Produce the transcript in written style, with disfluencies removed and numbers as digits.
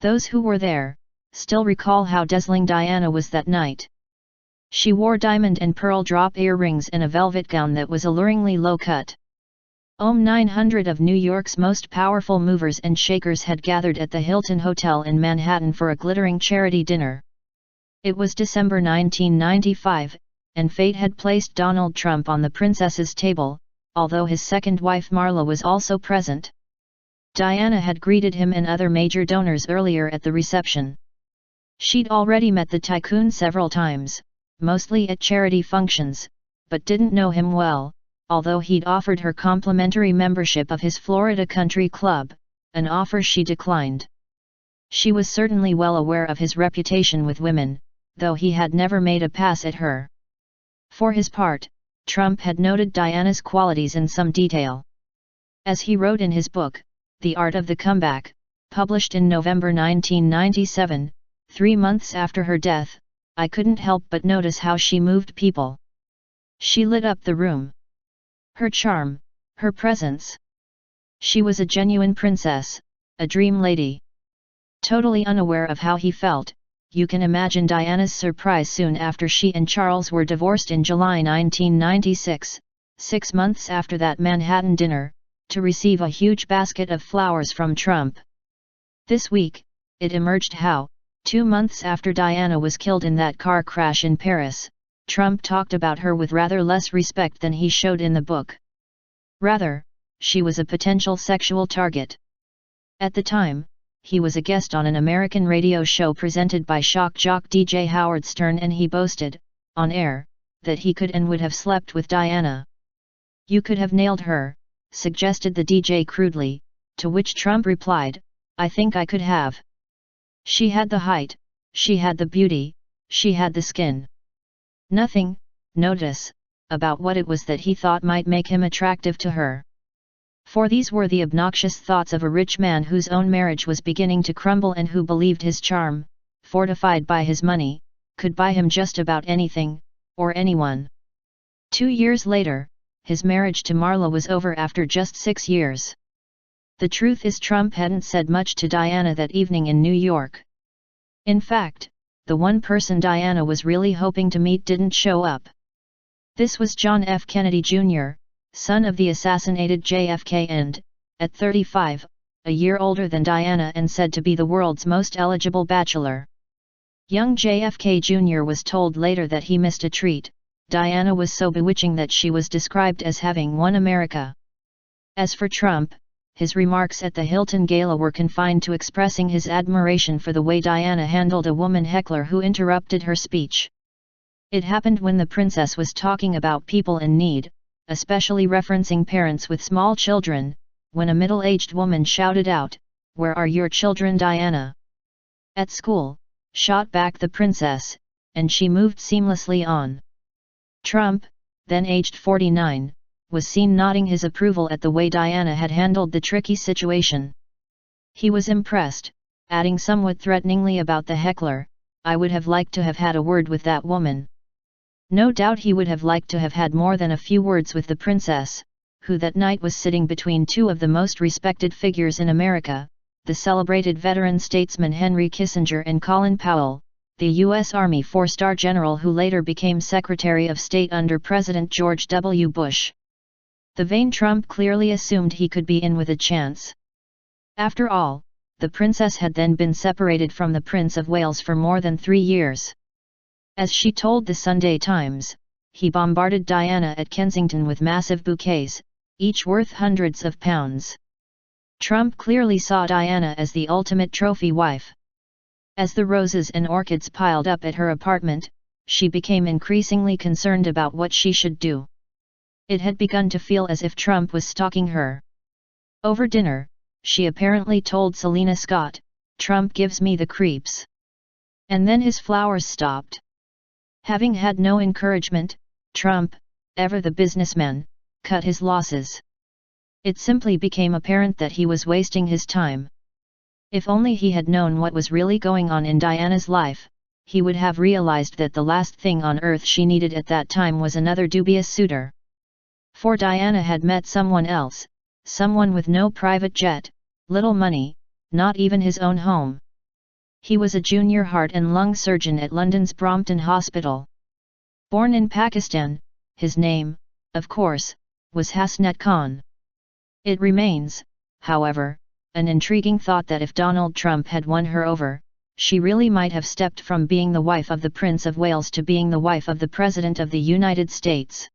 Those who were there still recall how dazzling Diana was that night. She wore diamond and pearl drop earrings and a velvet gown that was alluringly low-cut. 900 of New York's most powerful movers and shakers had gathered at the Hilton Hotel in Manhattan for a glittering charity dinner. It was December 1995, and fate had placed Donald Trump on the princess's table, although his second wife Marla was also present. Diana had greeted him and other major donors earlier at the reception. She'd already met the tycoon several times, mostly at charity functions, but didn't know him well, although he'd offered her complimentary membership of his Florida Country Club, an offer she declined. She was certainly well aware of his reputation with women, though he had never made a pass at her. For his part, Trump had noted Diana's qualities in some detail. As he wrote in his book, The Art of the Comeback, published in November 1997, 3 months after her death, I couldn't help but notice how she moved people. She lit up the room. Her charm, her presence. She was a genuine princess, a dream lady. Totally unaware of how he felt, you can imagine Diana's surprise soon after she and Charles were divorced in July 1996, 6 months after that Manhattan dinner, to receive a huge basket of flowers from Trump. This week, it emerged how, 2 months after Diana was killed in that car crash in Paris, Trump talked about her with rather less respect than he showed in the book. Rather, she was a potential sexual target. At the time, he was a guest on an American radio show presented by shock jock DJ Howard Stern, and he boasted, on air, that he could and would have slept with Diana. "You could have nailed her," suggested the DJ crudely, to which Trump replied, "I think I could have. She had the height, she had the beauty, she had the skin." Nothing, notice, about what it was that he thought might make him attractive to her. For these were the obnoxious thoughts of a rich man whose own marriage was beginning to crumble and who believed his charm, fortified by his money, could buy him just about anything, or anyone. 2 years later, his marriage to Marla was over after just 6 years. The truth is, Trump hadn't said much to Diana that evening in New York. In fact, the one person Diana was really hoping to meet didn't show up. This was John F. Kennedy Jr., son of the assassinated JFK and, at 35, a year older than Diana and said to be the world's most eligible bachelor. Young JFK Jr. was told later that he missed a treat. Diana was so bewitching that she was described as having won America. As for Trump, his remarks at the Hilton Gala were confined to expressing his admiration for the way Diana handled a woman heckler who interrupted her speech. It happened when the princess was talking about people in need, especially referencing parents with small children, when a middle-aged woman shouted out, "Where are your children, Diana?" "At school," shot back the princess, and she moved seamlessly on. Trump, then aged 49, was seen nodding his approval at the way Diana had handled the tricky situation. He was impressed, adding somewhat threateningly about the heckler, "I would have liked to have had a word with that woman." No doubt he would have liked to have had more than a few words with the princess, who that night was sitting between two of the most respected figures in America, the celebrated veteran statesman Henry Kissinger and Colin Powell, the U.S. Army 4-star general who later became Secretary of State under President George W. Bush. The vain Trump clearly assumed he could be in with a chance. After all, the princess had then been separated from the Prince of Wales for more than 3 years. As she told the Sunday Times, he bombarded Diana at Kensington with massive bouquets, each worth hundreds of pounds. Trump clearly saw Diana as the ultimate trophy wife. As the roses and orchids piled up at her apartment, she became increasingly concerned about what she should do. It had begun to feel as if Trump was stalking her. Over dinner, she apparently told Selina Scott, "Trump gives me the creeps." And then his flowers stopped. Having had no encouragement, Trump, ever the businessman, cut his losses. It simply became apparent that he was wasting his time. If only he had known what was really going on in Diana's life, he would have realized that the last thing on earth she needed at that time was another dubious suitor. For Diana had met someone else, someone with no private jet, little money, not even his own home. He was a junior heart and lung surgeon at London's Brompton Hospital. Born in Pakistan, his name, of course, was Hasnat Khan. It remains, however, an intriguing thought that if Donald Trump had won her over, she really might have stepped from being the wife of the Prince of Wales to being the wife of the President of the United States.